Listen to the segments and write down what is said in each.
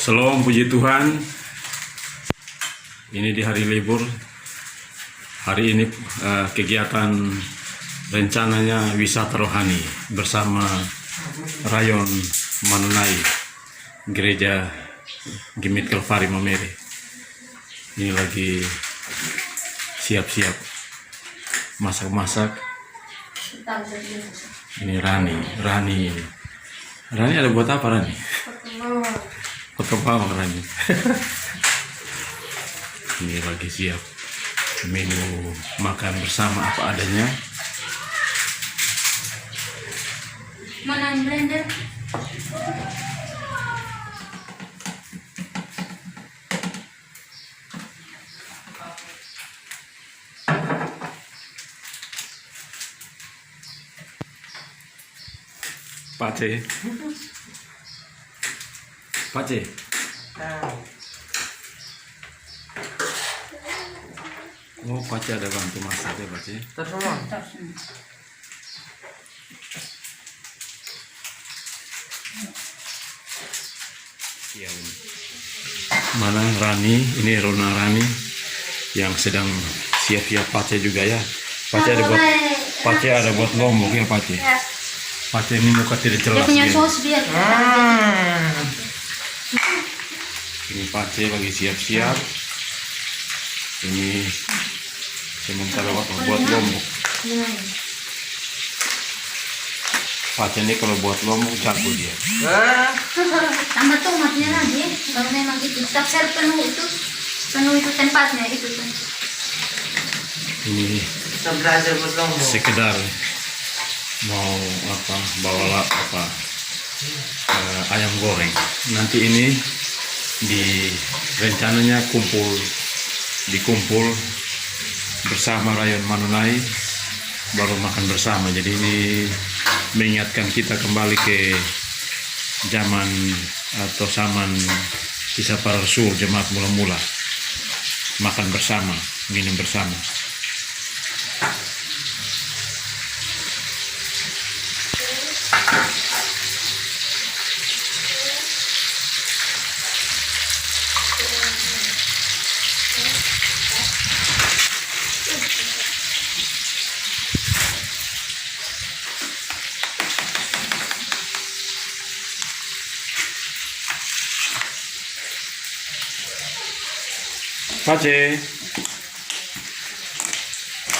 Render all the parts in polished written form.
Shalom, puji Tuhan. Ini di hari libur. Hari ini kegiatan rencananya wisata rohani bersama Rayon Manunai Gereja Gimit Kalvari Mamere. Ini lagi siap-siap masak-masak. Ini Rani ada buat apa Rani? Potong Rani. Ini lagi siap menu makan bersama apa adanya. Mana yang blender? Pace. Oh, Pace ada bantu masak ya, Pace. Terus Iya, ini. Mana Rani? Ini Rona Rani yang sedang siap-siap. Pace juga ya. Pace ada buat lombok ya, Pace. Ya. Pace ini muka tidak Dia jelas. punya Dia. saus biar. Ini Pace lagi siap-siap. Ini sementara buat lombok. Pace ini kalau buat lombok jago dia. Tambah tomatnya lagi. Kalau memang itu kita share penuh itu tempatnya itu tuh. Ini kita belajar buat lombok. sekedar mau bawa ayam goreng. Nanti ini rencananya dikumpul bersama Rayon Manunai baru makan bersama. Jadi ini mengingatkan kita kembali ke zaman atau zaman kisah para rasul, jemaat mula-mula, makan bersama, minum bersama.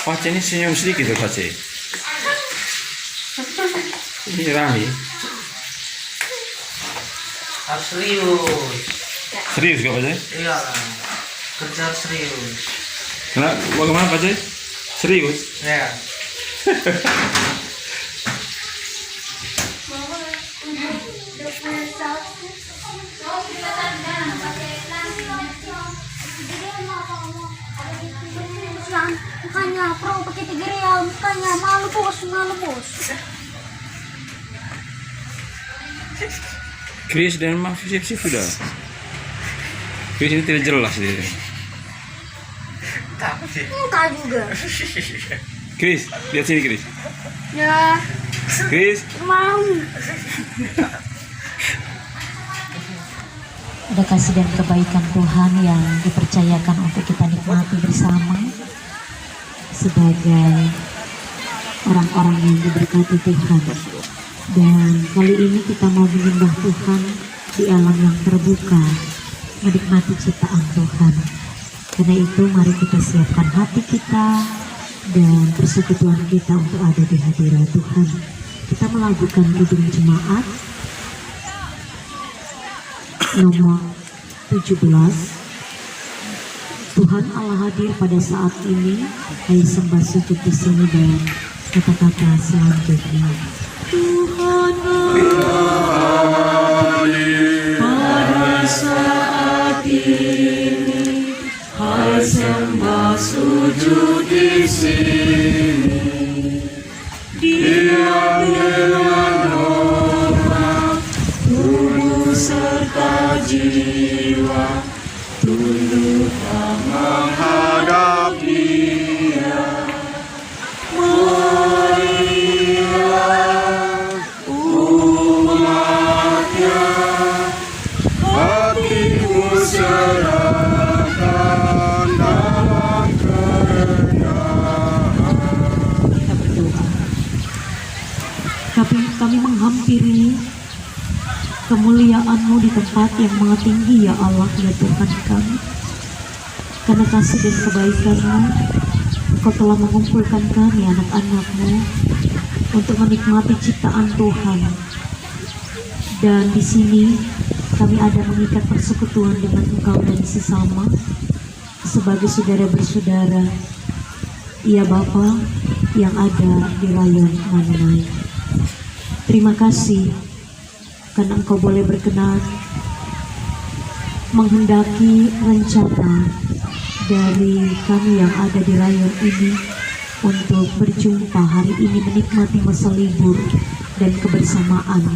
Pace ini senyum sedikit tuh Pace. Ini Rani. Serius. Serius gak Pace? Iya lah. Kerja serius. Kenapa? Bagaimana Pace? Serius? Ya. Mukanya pro pakai 3 real, mukanya malu bos. Chris dan Maf siap-siap sudah. Chris ini tidak jelas dia. Takut sih. Muka juga. Chris, lihat sini Chris. Ya, Chris, mau. Ada kasih dan kebaikan Tuhan yang dipercayakan untuk kita nikmati bersama sebagai orang-orang yang diberkati Tuhan. Dan kali ini kita mau menyembah Tuhan di alam yang terbuka, menikmati ciptaan Tuhan. Karena itu mari kita siapkan hati kita dan persekutuan kita untuk ada di hadirat Tuhan. Kita melakukan kidung jemaat nomor 17. Tuhan Allah hadir pada saat ini. Ayo sembah sujud di sini dan kata-kata selanjutnya. Tuhan hadir pada saat ini. Ayo sembah sujud di sini. Dia dengan hormat, tubuh serta jiwa, tunduklah menghadap Dia. Marilah umatnya, hati kami menghampiri kemuliaan-Mu di tempat yang maha tinggi ya Allah ya Tuhan kami. Karena kasih dan kebaikan-Mu, Engkau telah mengumpulkan kami anak-anak-Mu untuk menikmati ciptaan Tuhan. Dan di sini kami ada mengikat persekutuan dengan Engkau dan sesama sebagai saudara bersaudara. Ya Bapa yang ada di Rayon Manunai. Terima kasih karena Engkau boleh berkenan menghendaki rencana dari kami yang ada di rayon ini untuk berjumpa hari ini menikmati masa libur dan kebersamaan.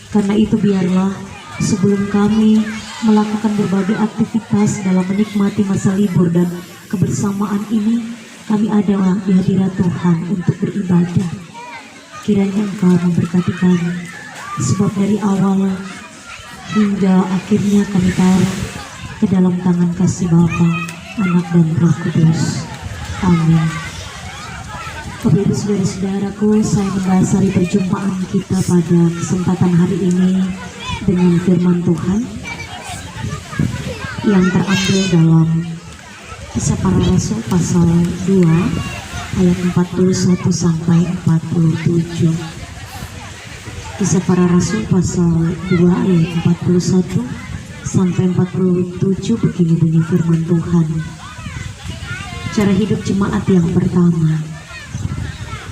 Karena itu biarlah sebelum kami melakukan berbagai aktivitas dalam menikmati masa libur dan kebersamaan ini, kami adalah di hadirat Tuhan untuk beribadah. Kiranya Engkau memberkati kami, sebab dari awal hingga akhirnya kami taruh ke dalam tangan kasih Bapa, Anak dan Roh Kudus. Amin. Bapak Ibu saudara-saudaraku, saya mendasari perjumpaan kita pada kesempatan hari ini dengan firman Tuhan yang terambil dalam Kisah Para Rasul pasal 2 ayat 41 sampai 47. Kisah Para Rasul pasal 2 ayat 41 sampai 47 begini bunyi firman Tuhan. Cara hidup jemaat yang pertama.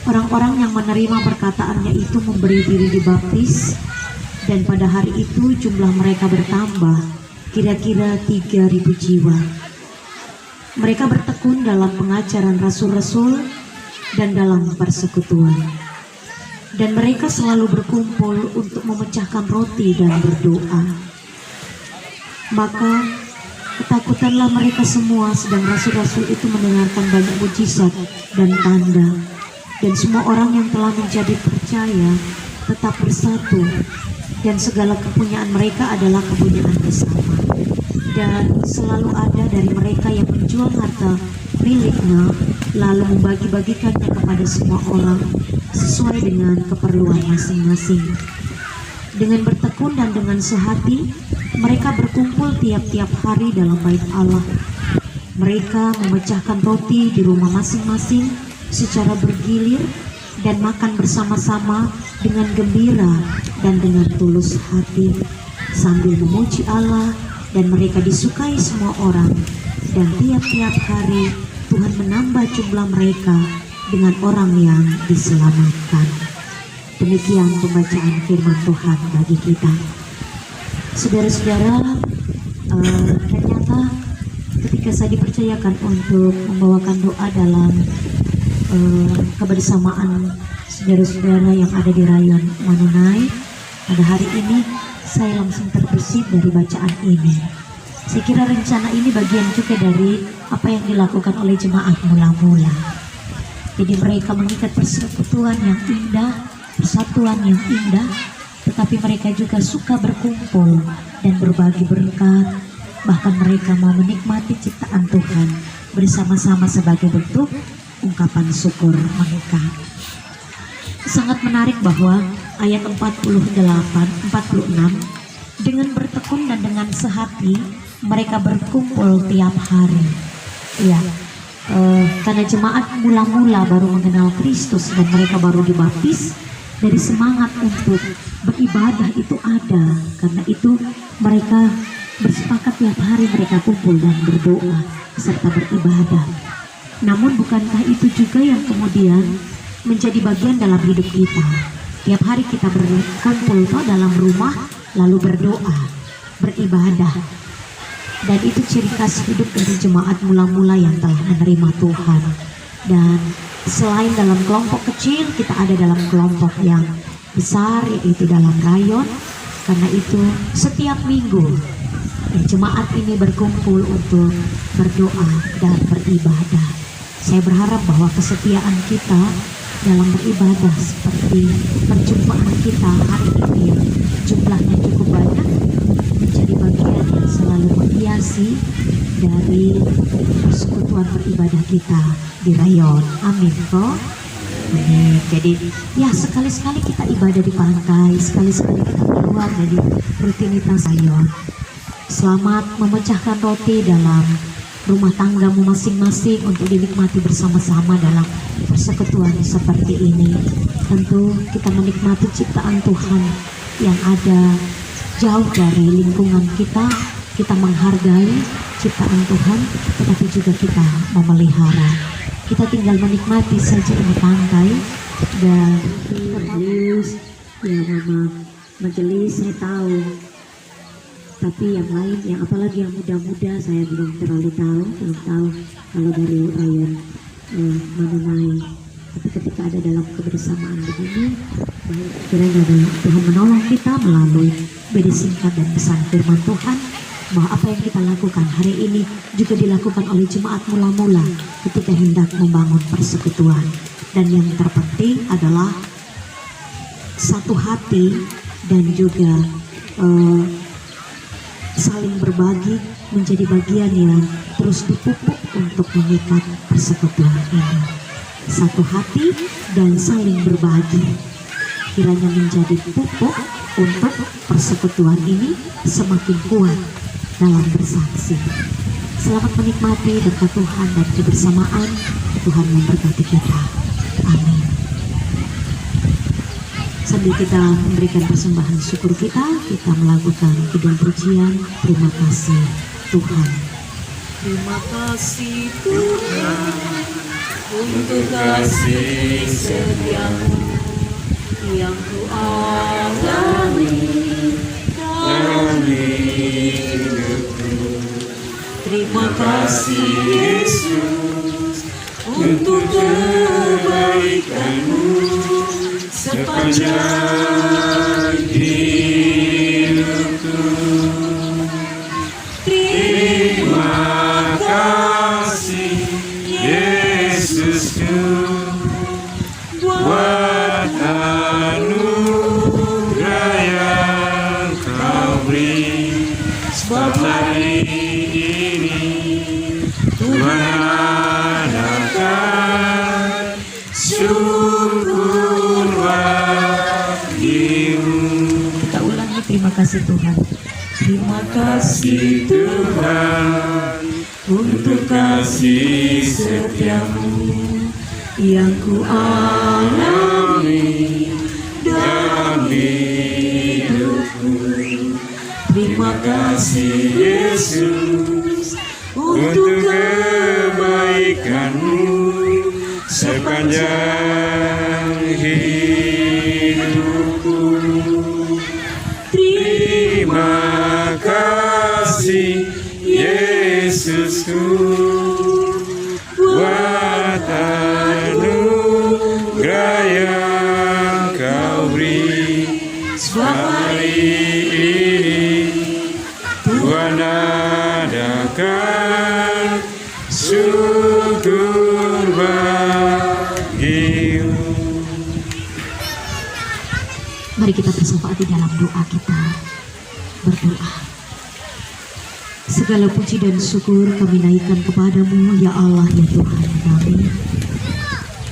Orang-orang yang menerima perkataannya itu memberi diri dibaptis, dan pada hari itu jumlah mereka bertambah kira-kira 3.000 jiwa. Mereka bertekun dalam pengajaran rasul-rasul dan dalam persekutuan. Dan mereka selalu berkumpul untuk memecahkan roti dan berdoa. Maka ketakutanlah mereka semua, sedang rasul-rasul itu mendengarkan banyak mujizat dan tanda. Dan semua orang yang telah menjadi percaya tetap bersatu, dan segala kepunyaan mereka adalah kepunyaan bersama. Dan selalu ada dari mereka yang menjual harta miliknya lalu membagi-bagikannya kepada semua orang sesuai dengan keperluan masing-masing. Dengan bertekun dan dengan sehati mereka berkumpul tiap-tiap hari dalam bait Allah. Mereka memecahkan roti di rumah masing-masing secara bergilir dan makan bersama-sama dengan gembira dan dengan tulus hati sambil memuji Allah, dan mereka disukai semua orang. Dan tiap-tiap hari Tuhan menambah jumlah mereka dengan orang yang diselamatkan. Demikian pembacaan firman Tuhan bagi kita. Saudara-saudara, ternyata ketika saya dipercayakan untuk membawakan doa dalam kebersamaan saudara-saudara yang ada di Rayon Manunai pada hari ini, saya langsung terbesit dari bacaan ini. Saya kira rencana ini bagian juga dari apa yang dilakukan oleh jemaat mula-mula. Jadi mereka mengikat persekutuan yang indah, persatuan yang indah, tetapi mereka juga suka berkumpul dan berbagi berkat. Bahkan mereka mau menikmati ciptaan Tuhan bersama-sama sebagai bentuk ungkapan syukur mereka. Sangat menarik bahwa ayat 46, dengan bertekun dan dengan sehati mereka berkumpul tiap hari. Ya, karena jemaat mula-mula baru mengenal Kristus dan mereka baru dibaptis, dari semangat untuk beribadah itu ada. Karena itu mereka bersepakat tiap hari mereka kumpul dan berdoa serta beribadah. Namun bukankah itu juga yang kemudian menjadi bagian dalam hidup kita? Tiap hari kita berkumpul dalam rumah lalu berdoa, beribadah. Dan itu ciri khas hidup dari jemaat mula-mula yang telah menerima Tuhan. Dan selain dalam kelompok kecil, kita ada dalam kelompok yang besar, yaitu dalam rayon. Karena itu setiap minggu jemaat ini berkumpul untuk berdoa dan beribadah. Saya berharap bahwa kesetiaan kita dalam beribadah seperti perjumpaan kita hari ini yang jumlahnya cukup banyak menjadi bagian yang selalu menghiasi dari persekutuan beribadah kita di rayon. Amin. menit. Jadi ya sekali-sekali kita ibadah di pantai, sekali-sekali kita keluar dari rutinitas ayo. Selamat memecahkan roti dalam rumah tanggamu masing-masing untuk dinikmati bersama-sama dalam persekutuan seperti ini. Tentu kita menikmati ciptaan Tuhan yang ada jauh dari lingkungan kita. Kita menghargai ciptaan Tuhan, tetapi juga kita memelihara. Kita tinggal menikmati saja ini pantai dan majelis, ya mama majelis saya tahu. Tapi yang lain, yang apalagi yang muda-muda saya belum terlalu tahu, kalau dari Ryan mengenai. Tapi ketika ada dalam kebersamaan begini, kiranya Tuhan menolong kita melalui bedi singkat dan pesan firman Tuhan, bahwa apa yang kita lakukan hari ini juga dilakukan oleh jemaat mula-mula ketika hendak membangun persekutuan. Dan yang terpenting adalah satu hati dan juga saling berbagi menjadi bagian yang terus dipupuk untuk mengikat persekutuan ini. Satu hati dan saling berbagi kiranya menjadi pupuk untuk persekutuan ini semakin kuat dalam bersaksi. Selamat menikmati berkat Tuhan dan kebersamaan. Tuhan memberkati kita. Amin. Sambil kita memberikan persembahan syukur kita melakukan kidung pujian. Terima kasih Tuhan. Terima kasih Tuhan untuk kasih setiamu yang ku alami dalam hidupku. Terima kasih Yesus untuk kebaikanmu sepanjang hidupku. Terima kasih Yesusku buat anugerah yang kau beri. Sebab hari ini Tuhan adakan syukur bagimu. Kita ulangi, terima kasih Tuhan. Terima kasih Tuhan untuk kasih setiamu yang ku alami dalam hidupku. Terima kasih Yesus untuk kebaikanmu sepanjang hidupku. Terima kasih Yesusku buat anugerah yang kau beri. Sebab hari ini Tuhan adakan syukur bagimu. Mari kita bersama di dalam doa kita. Berdoa. Segala puji dan syukur kami naikkan kepadamu ya Allah ya Tuhan kami.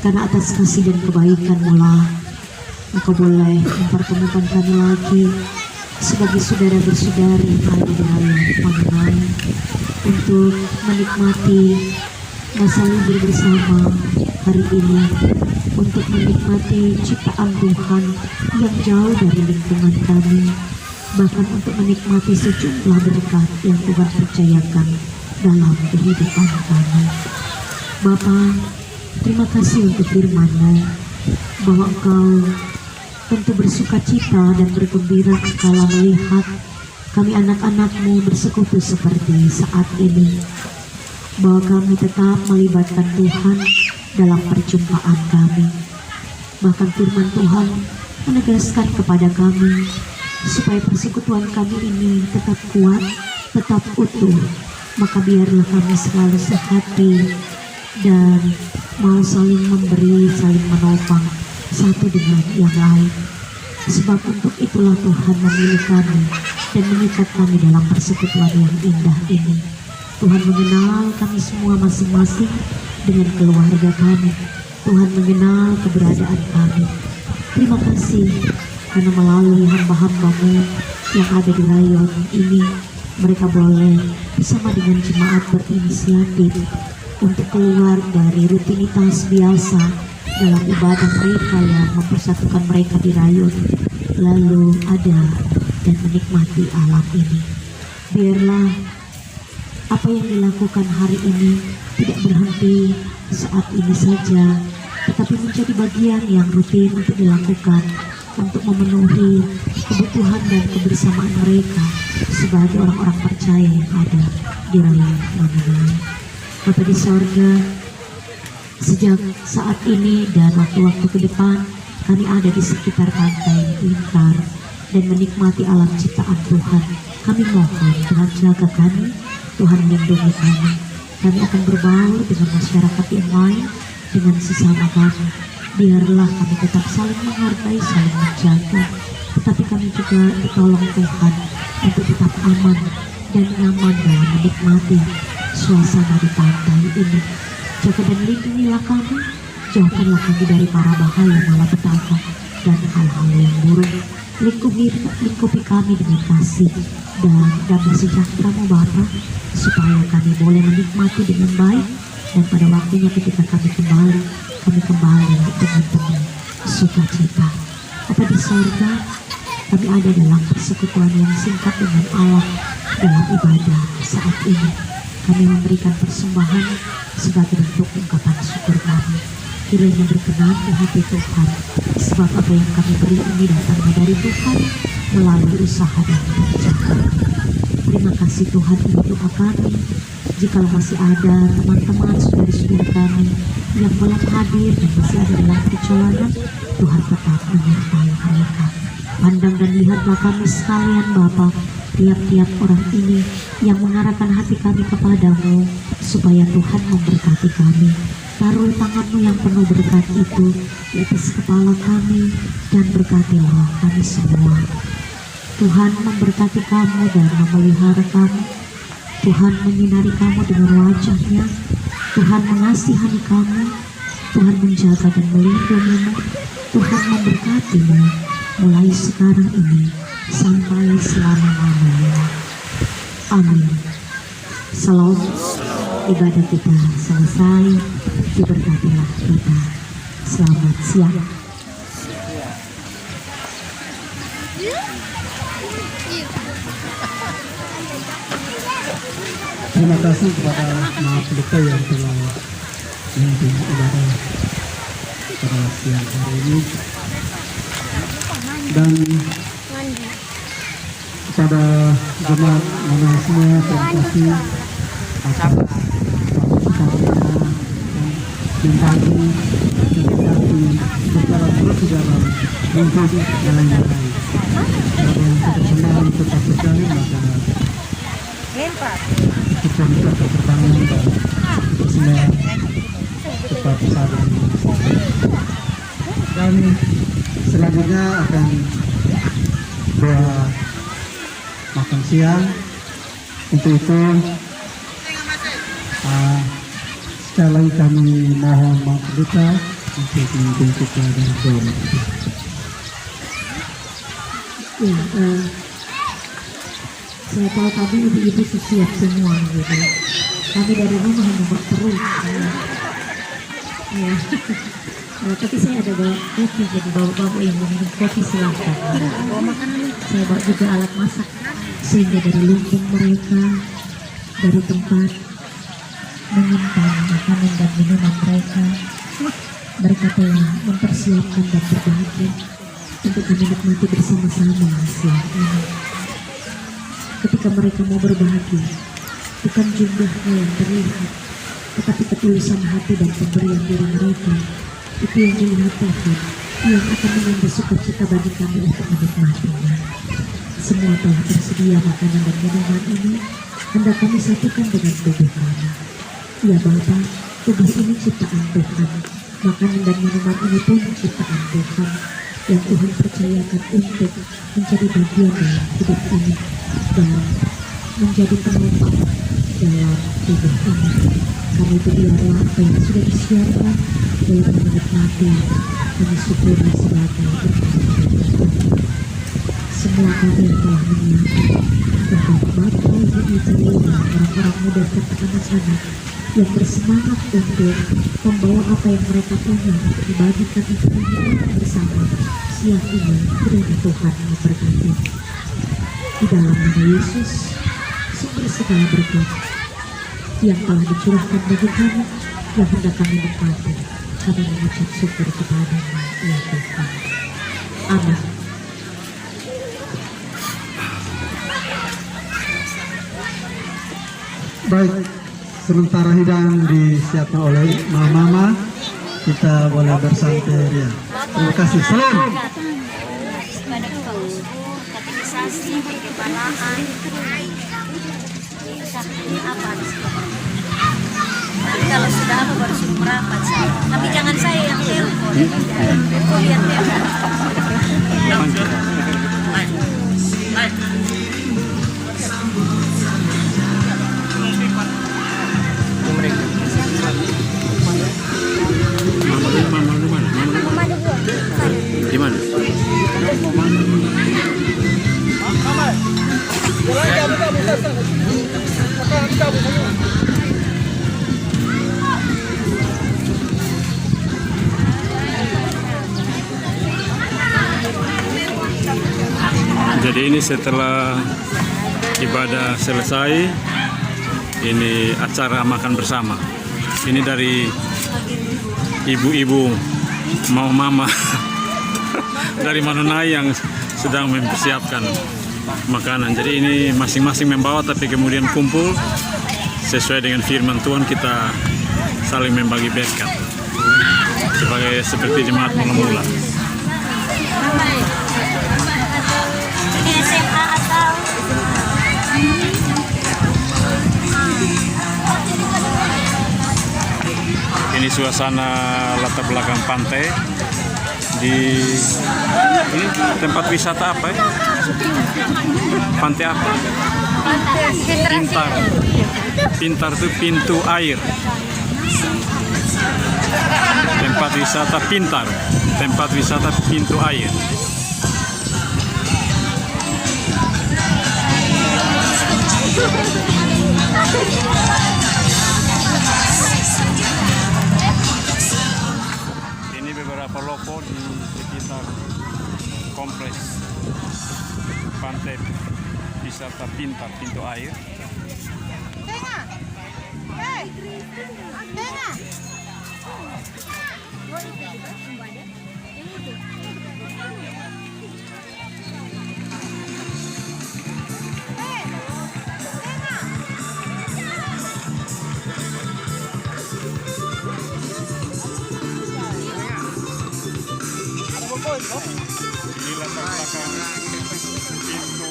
Karena atas kasih dan kebaikan-Mu lah Engkau boleh mempertemukan kami lagi sebagai saudara bersaudari hari raya mengenai untuk menikmati masa libur bersama hari ini, untuk menikmati ciptaan Tuhan yang jauh dari lingkungan kami, bahkan untuk menikmati sejumlah berkat yang Tuhan percayakan dalam kehidupan kami. Bapa, terima kasih untuk firman-Mu bahwa Engkau tentu bersuka cita dan bergembira kala melihat kami anak-anak-Mu bersekutu seperti saat ini, bahwa kami tetap melibatkan Tuhan dalam perjumpaan kami. Bahkan firman Tuhan menegaskan kepada kami supaya persekutuan kami ini tetap kuat, tetap utuh. Maka biarlah kami selalu sehati dan mau saling memberi, saling menopang satu dengan yang lain. Sebab untuk itulah Tuhan memilih kami dan mengikat kami dalam persekutuan yang indah ini. Tuhan mengenal kami semua masing-masing dengan keluarga kami. Tuhan mengenal keberadaan kami. Terima kasih karena melalui hamba-hamba-Mu yang ada di rayon ini, mereka boleh bersama dengan jemaat berinisiatif untuk keluar dari rutinitas biasa dalam ibadah mereka yang mempersatukan mereka di rayon, lalu ada dan menikmati alam ini. Biarlah apa yang dilakukan hari ini tidak berhenti saat ini saja, tetapi menjadi bagian yang rutin untuk dilakukan untuk memenuhi kebutuhan dan kebersamaan mereka sebagai orang-orang percaya yang ada di rayon Manunai. Bapa di sorga, sejak saat ini dan waktu-waktu ke depan kami ada di sekitar pantai Lingkar dan menikmati alam ciptaan Tuhan. Kami mohon Tuhan jaga kami, Tuhan lindungi kami. Kami akan berbaur dengan masyarakat yang lain, dengan sesama kami. Biarlah kami tetap saling menghargai, saling menjaga, tetapi kami juga ditolong Tuhan untuk tetap aman dan nyaman dalam menikmati suasana di pantai ini. Jaga dan lindungilah kami, jauhkanlah kami dari para bahaya malapetaka dan hal-hal yang buruk. Lingkupi kami dengan kasih dan damai sejahtera-Mu Bapa, supaya kami boleh menikmati dengan baik, dan pada waktunya ketika kami kembali dengan penuh sukacita. Bapa di sorga, kami ada dalam persekutuan yang singkat dengan Allah dalam ibadah saat ini. Kami memberikan persembahan sebagai bentuk ungkapan syukur kami. Kiranya berkenan di hati Tuhan, sebab apa yang kami beri ini datangnya dari Tuhan melalui usaha dan kerja kami. Terima kasih Tuhan untuk doa kami. Jika masih ada teman-teman saudara-saudara kami yang belum hadir dan masih ada dalam perjalanan, Tuhan tetap menyertai mereka. Pandang dan lihatlah kami sekalian Bapa, tiap-tiap orang ini yang mengarahkan hati kami kepadamu, supaya Tuhan memberkati kami. Taruh tangan-Mu yang penuh berkat itu di atas kepala kami, dan berkatilah kami semua. Tuhan memberkati kamu dan memelihara kamu. Tuhan menyinari kamu dengan wajah-Nya. Tuhan mengasihani kamu. Tuhan menjaga dan melindungimu. Tuhan memberkatimu mulai sekarang ini sampai selama-lamanya. Amin. Salam. Ibadah kita selesai. Diberkatilah kita. Selamat siang. Terima kasih kepada Maha Pendeta yang telah memimpin ibadah pada siang hari ini, dan kepada jemaat mana semua terima kasih atas partisipasinya dan pagi dedikasi berjalan terus di dalam mengikuti jalan yang baik. Kalau yang tetap senang tetap berjalan, maka kita bisa berbangun dan semua tetap sabar. Dan selanjutnya akan doa makan siang. Untuk itu sekali lagi kami mohon maaf kita untuk memimpin kita dan doa. Saya tahu tadi ibu-ibu siap semua gitu. Kami dari rumah hanya berterus. Ya. Tapi saya ada bawa kopi, jadi bapak-bapak yang minum kopi silahkan. Saya bawa juga alat masak, sehingga dari lumbung mereka, dari tempat menyimpan makanan dan minuman mereka telah mempersiapkan dan berbagi untuk menikmati bersama-sama siang ini. Ketika mereka mau berbagi, bukan jumlahnya yang terlihat, tetapi ketulusan hati dan pemberian diri mereka. Itu yang dilihat Tuhan, yang akan menambah sukacita bagi kami untuk menikmatinya. Semua telah tersedia makanan dan minuman ini, hendak kami satukan dengan tubuh kami. Ya Bapa, tubuh ini ciptaan Tuhan, makanan dan minuman ini pun ciptaan Tuhan, yang Tuhan percayakan untuk menjadi bagian dalam hidup ini dan menjadi penumpang dalam tubuh ini. Karena itu biarlah apa yang sudah disiapkan dalam menikmati dan mensyukuri sebagai berkat. Semua kami yang telah menyiapkan, bahkan Bapak Ibu Ibu orang-orang muda serta anak-anak yang bersemangat untuk membawa apa yang mereka punya untuk dibagikan untuk kita bersama siang ini. Kiranya Tuhan memberkati. Di dalam nama Yesus, sumber segala berkat yang telah dicurahkan bagi kami, yang hendak kami nikmati, kami mengucap syukur kepada-Mu, ya Tuhan. Amin. Baik, sementara hidangan disiapkan oleh mama, kita boleh bersantai ya. Terima kasih. Salam. Pada kategorisasi, kegempalaan, ini apa? Tapi kalau sudah apa baru suruh merapat saya. Tapi jangan saya yang telepon. Kau lihat telepon. Di mana? Jadi ini setelah ibadah selesai, ini acara makan bersama. Ini dari ibu-ibu mama dari Manunai yang sedang mempersiapkan makanan. Jadi ini masing-masing membawa, tapi kemudian kumpul sesuai dengan firman Tuhan, kita saling membagi berkat seperti jemaat mula-mula. Ini SMA atau Ini suasana latar belakang pantai di ini tempat wisata apa ya? Pantai apa? Pintar. Pintar itu pintu air. Tempat wisata Pintar. Tempat wisata pintu air. Ini beberapa loko di sekitar kompleks pantai wisata Pintar, pintu air. Ini latar belakang pintu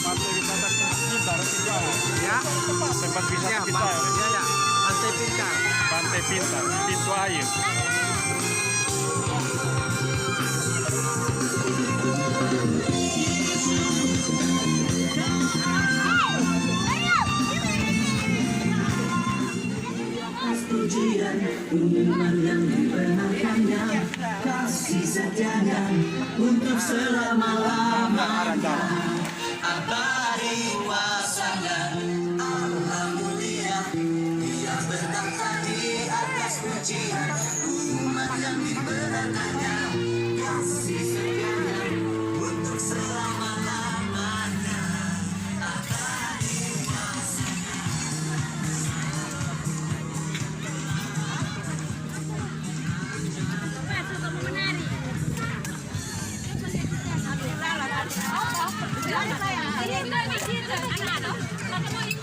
pantai wisata Pintar juga. Ya. Tempat wisata Pintar. Ya. Pantai Pintar. Pantai Pintar, pintu air. Kasih setianya untuk selama-lamanya, abadi kuasanya. Alhamdulillah, Dia berkata di atas pujian, umat yang diberkatinya. Kasih setianya untuk selama-lamanya, abadi kuasanya. Ini